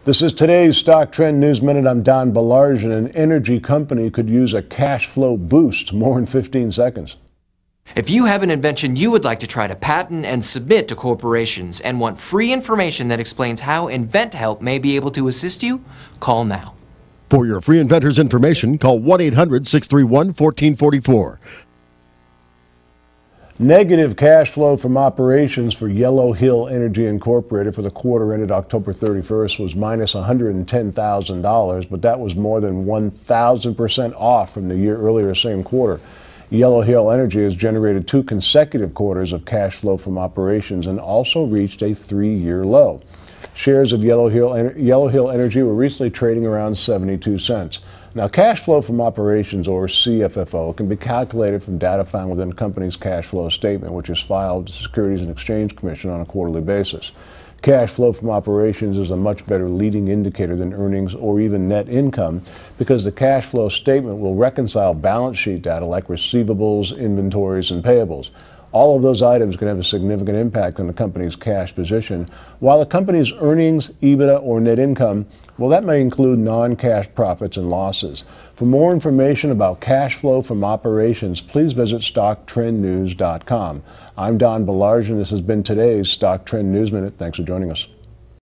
This is today's Stock Trend News Minute. I'm Don Balarjian. An energy company could use a cash flow boost. More in 15 seconds. If you have an invention you would like to try to patent and submit to corporations and want free information that explains how InventHelp may be able to assist you, call now. For your free inventor's information, call 1-800-631-1444. Negative cash flow from operations for Yellow Hill Energy Incorporated for the quarter ended October 31st was minus $110,000, but that was more than 1,000% off from the year earlier same quarter. Yellow Hill Energy has generated 2 consecutive quarters of cash flow from operations and also reached a 3-year low. Shares of Yellow Hill Energy were recently trading around 72 cents. Now, cash flow from operations, or CFFO, can be calculated from data found within a company's cash flow statement, which is filed with the Securities and Exchange Commission on a quarterly basis. Cash flow from operations is a much better leading indicator than earnings or even net income because the cash flow statement will reconcile balance sheet data like receivables, inventories, and payables. All of those items can have a significant impact on the company's cash position, while the company's earnings, EBITDA, or net income, well, that may include non-cash profits and losses. For more information about cash flow from operations, please visit StockTrendNews.com. I'm Don Balarjian. This has been today's Stock Trend News Minute. Thanks for joining us.